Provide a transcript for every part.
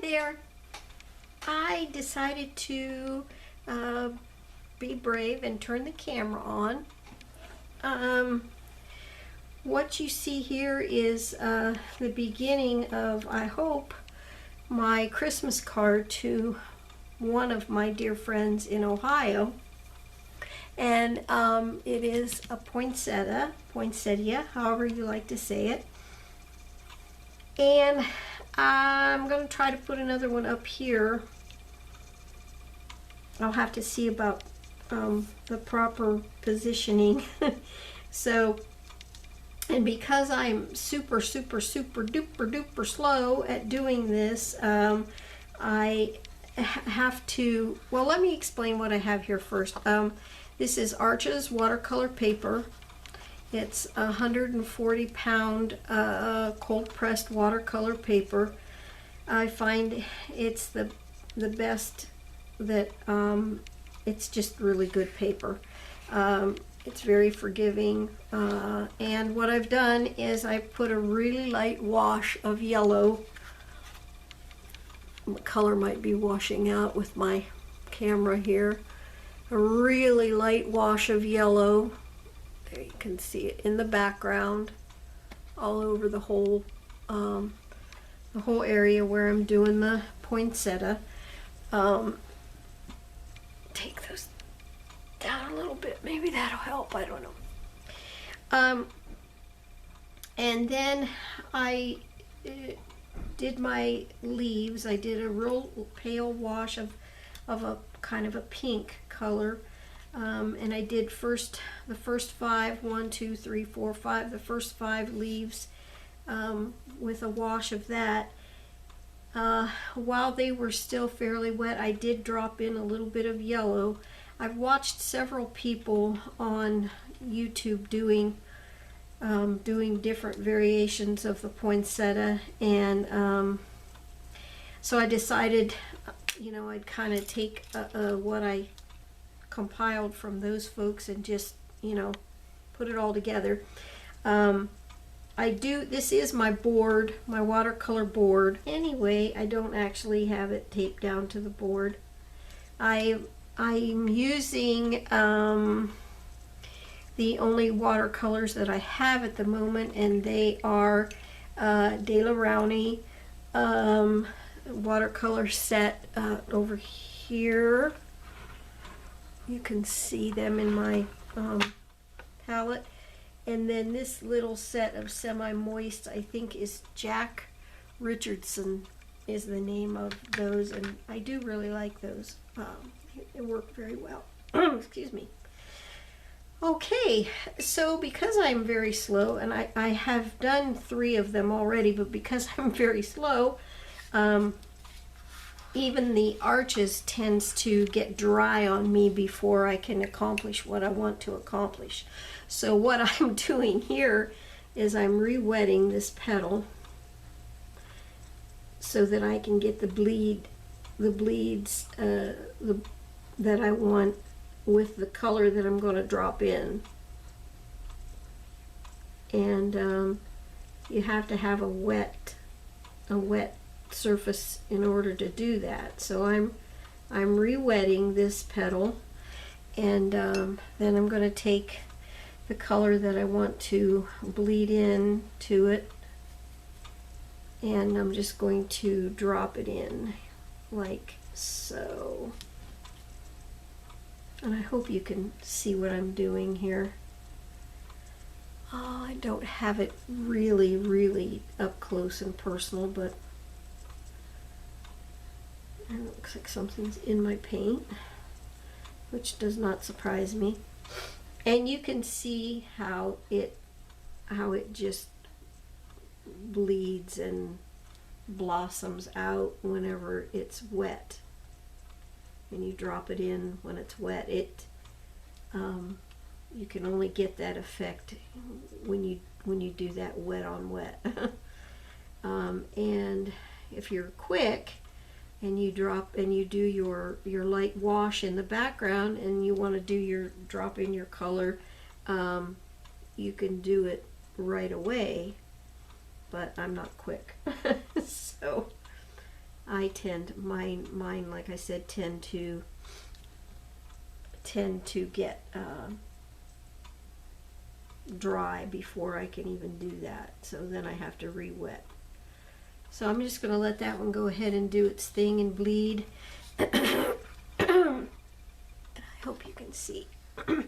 there. I decided to be brave and turn the camera on. What you see here is the beginning of, I hope, my Christmas card to one of my dear friends in Ohio. And it is a poinsettia, however you like to say it. And I'm going to try to put another one up here. I'll have to see about the proper positioning. So, and because I'm super duper slow at doing this, I have to, well, let me explain what I have here first. This is Arches watercolor paper. It's 140-pound cold pressed watercolor paper. I find it's the best that, it's just really good paper. It's very forgiving, and what I've done is I put a really light wash of yellow. The color might be washing out with my camera here. A really light wash of yellow. There you can see it in the background, all over the whole area where I'm doing the poinsettia. Take those down a little bit, maybe that'll help, I don't know. And then I did my leaves. I did a real pale wash of a kind of a pink color, and I did the first 5, 1, 2, 3, 4, 5, the first 5 leaves with a wash of that. While they were still fairly wet, I did drop in a little bit of yellow. I've watched several people on YouTube doing different variations of the poinsettia, and so I decided, you know, I'd kind of take what I compiled from those folks and just, you know, put it all together. This is my board, my watercolor board. Anyway, I don't actually have it taped down to the board. I'm using the only watercolors that I have at the moment, and they are De La Rowney watercolor set over here. You can see them in my palette. And then this little set of semi-moist, I think is Jack Richardson is the name of those, and I do really like those. They work very well. Excuse me. Okay, so because I'm very slow, and I have done 3 of them already, but because I'm very slow, even the arches tends to get dry on me before I can accomplish what I want to accomplish. So what I'm doing here is I'm re-wetting this petal so that I can get the bleeds that I want with the color that I'm going to drop in. And you have to have a wet surface in order to do that. So I'm re-wetting this petal, and then I'm going to take the color that I want to bleed in to it, and I'm just going to drop it in like so. And I hope you can see what I'm doing here. Oh, I don't have it really up close and personal, but it looks like something's in my paint, which does not surprise me. And you can see how it just bleeds and blossoms out whenever it's wet. And you drop it in when it's wet. You can only get that effect when you do that wet on wet. And if you're quick and you do your light wash in the background, and you want to do drop in your color, you can do it right away. But I'm not quick, so I mine, like I said, tend to get dry before I can even do that. So then I have to re-wet. So I'm just going to let that one go ahead and do its thing and bleed. I hope you can see. I'm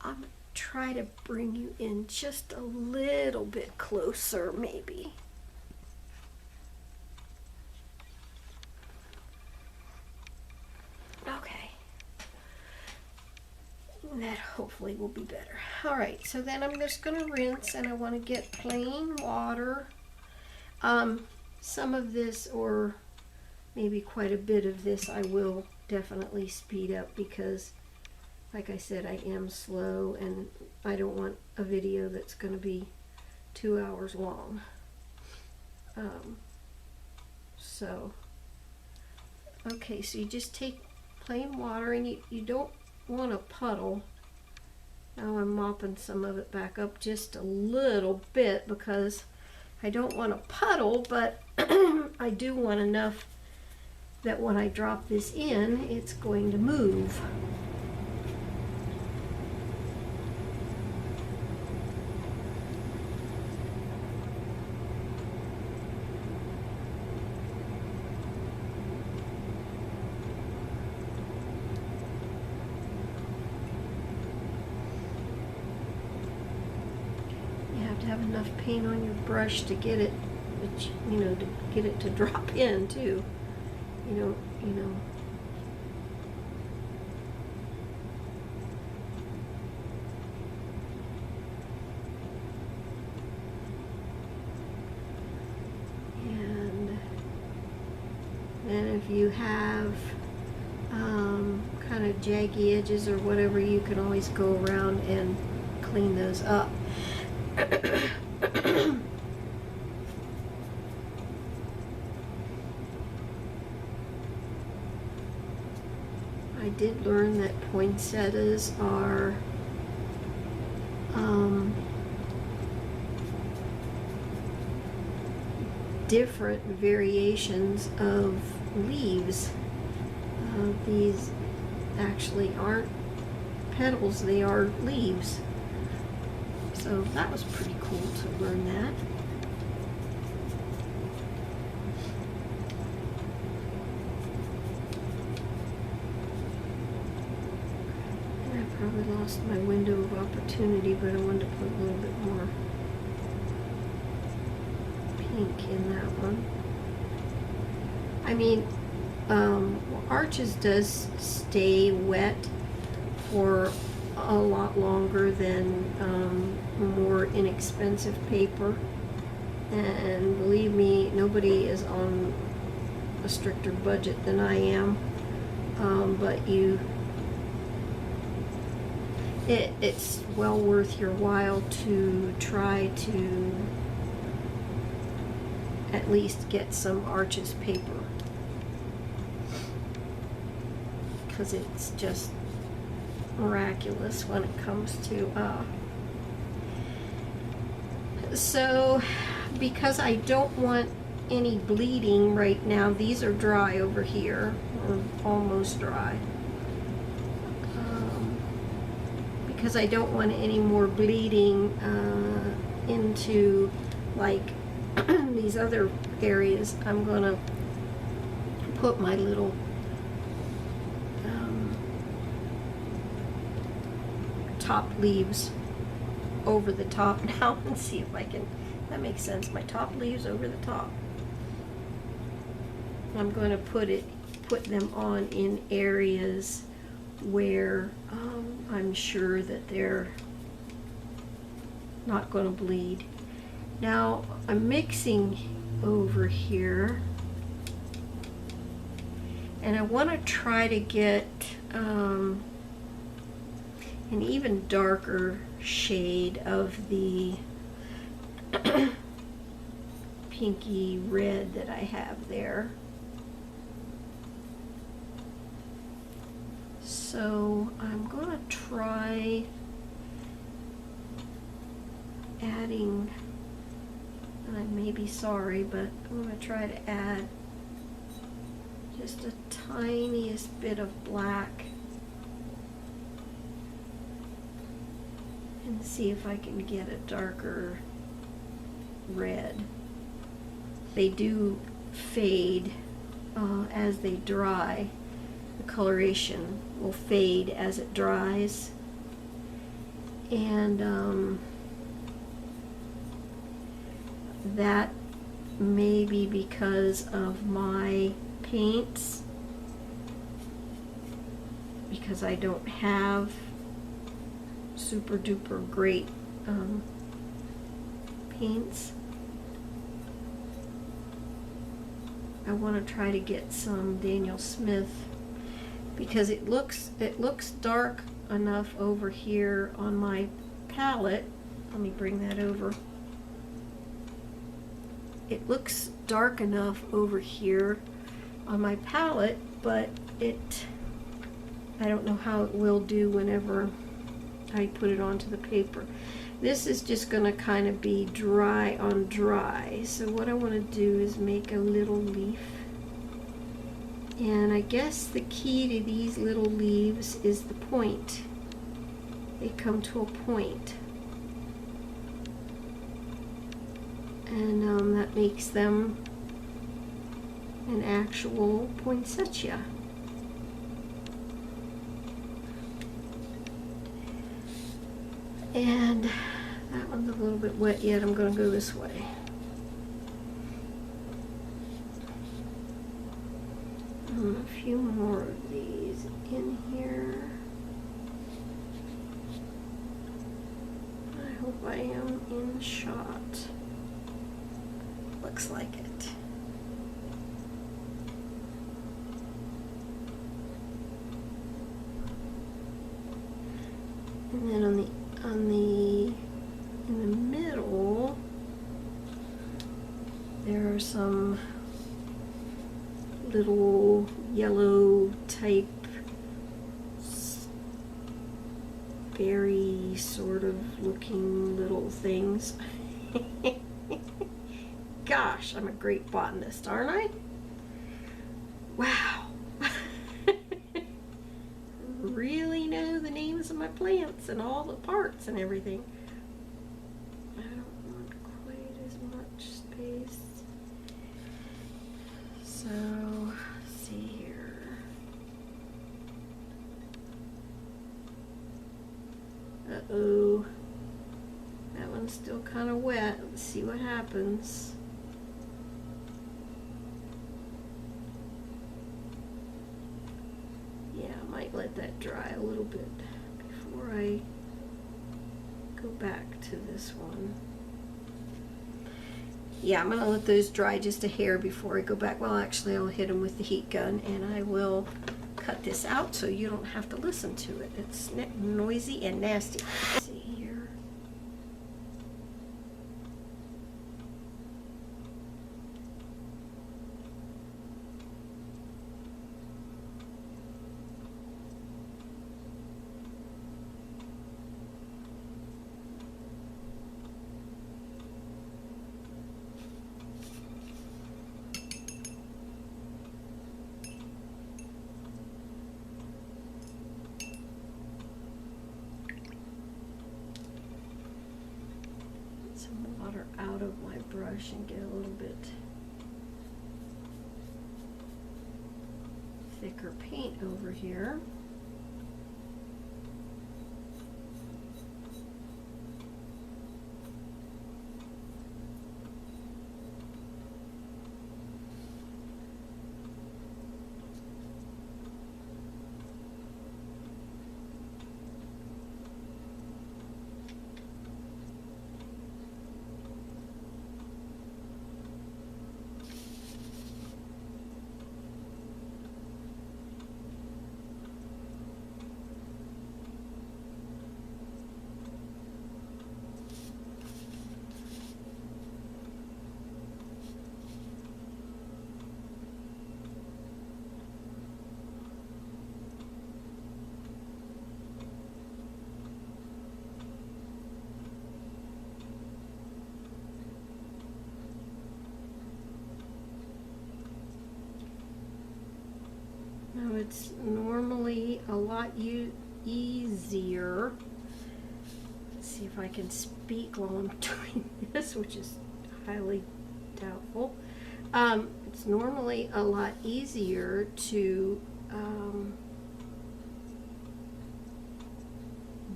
going to try to bring you in just a little bit closer, maybe. Okay. That hopefully will be better. All right, so then I'm just going to rinse, and I want to get plain water. Some of this, or maybe quite a bit of this, I will definitely speed up because, like I said, I am slow and I don't want a video that's going to be 2 hours long. Okay, so you just take plain water, and you don't want a puddle. Now I'm mopping some of it back up just a little bit because I don't want a puddle, but I do want enough that when I drop this in, it's going to move. Have enough paint on your brush to get it, you know, to get it to drop in too. You know. And then if you have kind of jaggy edges or whatever, you can always go around and clean those up. I did learn that poinsettias are different variations of leaves. These actually aren't petals, they are leaves. So that was pretty cool to learn that. And I probably lost my window of opportunity, but I wanted to put a little bit more pink in that one. I mean, Arches does stay wet for a lot longer than more inexpensive paper, and believe me, nobody is on a stricter budget than I am, but it's well worth your while to try to at least get some Arches paper, because it's just miraculous when it comes to so because I don't want any bleeding right now, these are dry over here, or almost dry, because I don't want any more bleeding into like these other areas. I'm gonna put my little top leaves over the top now and see if I can, that makes sense, my top leaves over the top. I'm going to put them on in areas where I'm sure that they're not going to bleed. Now I'm mixing over here, and I want to try to get an even darker shade of the pinky red that I have there. So I'm going to try adding, and I may be sorry, but I'm going to try to add just a tiniest bit of black and see if I can get a darker red. They do fade as they dry. The coloration will fade as it dries, and that may be because of my paints, because I don't have super duper great paints. I want to try to get some Daniel Smith, because it looks dark enough over here on my palette. Let me bring that over. It looks dark enough over here on my palette, but I don't know how it will do whenever I put it onto the paper. This is just going to kind of be dry on dry. So what I want to do is make a little leaf. And I guess the key to these little leaves is the point. They come to a point. And that makes them an actual poinsettia. And that one's a little bit wet yet. I'm going to go this way. A few more of these in here. I hope I am in shot. Looks like it. And then in the middle, there are some little yellow type berry sort of looking little things. Gosh, I'm a great botanist, aren't I? Wow. Really know the names of my plants and all the parts and everything. I don't want quite as much space. So, let's see here. Uh-oh. That one's still kind of wet. Let's see what happens. Yeah, I might let that dry a little bit before I go back to this one. Yeah, I'm going to let those dry just a hair before I go back. Well, actually, I'll hit them with the heat gun, and I will cut this out so you don't have to listen to it. It's noisy and nasty. Let's see here. Some water out of my brush and get a little bit thicker paint over here. Now it's normally a lot easier. Let's see if I can speak while I'm doing this, which is highly doubtful. It's normally a lot easier to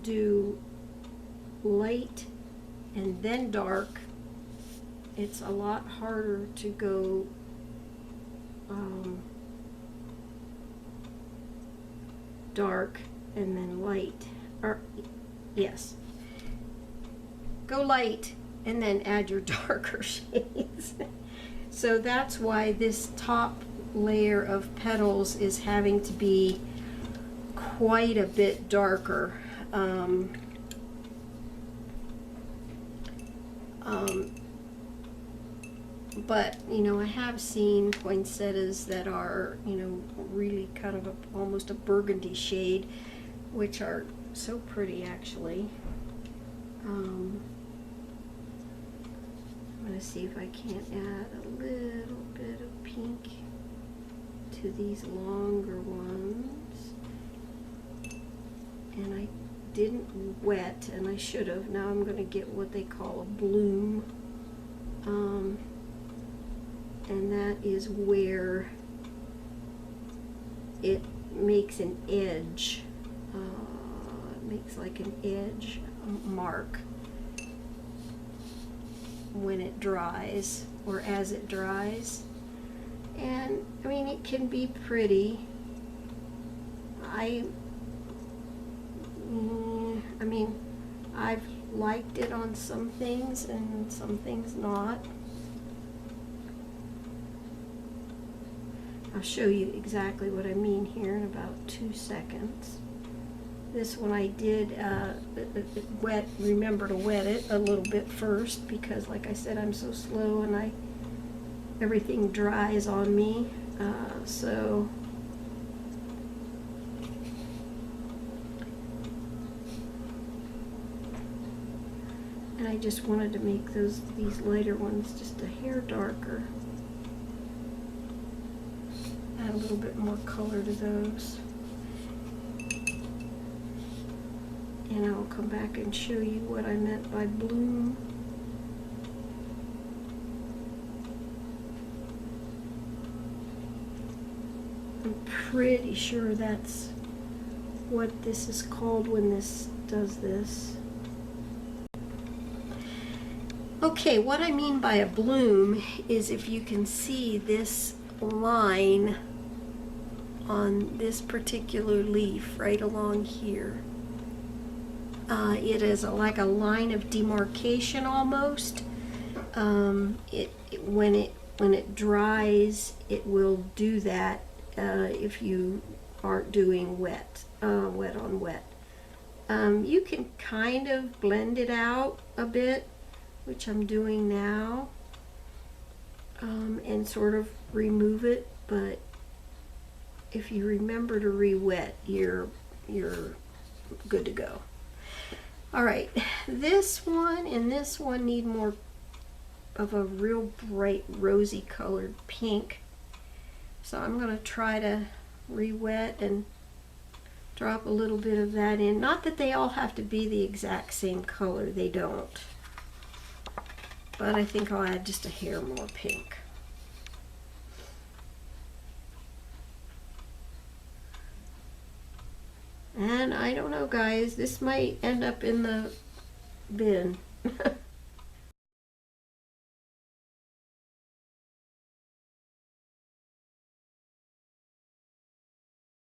do light and then dark. It's a lot harder to go dark and then light, or yes, go light and then add your darker shades. So that's why this top layer of petals is having to be quite a bit darker. But you know, I have seen poinsettias that are, you know, really kind of almost a burgundy shade, which are so pretty actually. I'm going to see if I can't add a little bit of pink to these longer ones. And I didn't wet, and I should have. Now I'm going to get what they call a bloom. And that is where it makes an edge. It makes like an edge mark when it dries, or as it dries. And I mean, it can be pretty. I mean, I've liked it on some things and some things not. I'll show you exactly what I mean here in about 2 seconds. This one I did remember to wet it a little bit first, because like I said, I'm so slow and everything dries on me. So and I just wanted to make these lighter ones just a hair darker. Add a little bit more color to those. And I'll come back and show you what I meant by bloom. I'm pretty sure that's what this is called when this does this. Okay, what I mean by a bloom is if you can see this line on this particular leaf right along here. It is like a line of demarcation almost. When it dries, it will do that if you aren't doing wet on wet. You can kind of blend it out a bit, which I'm doing now, and sort of remove it, but if you remember to re-wet, you're good to go. All right, this one and this one need more of a real bright rosy colored pink. So I'm going to try to re-wet and drop a little bit of that in. Not that they all have to be the exact same color, they don't. But I think I'll add just a hair more pink. And I don't know, guys, this might end up in the bin.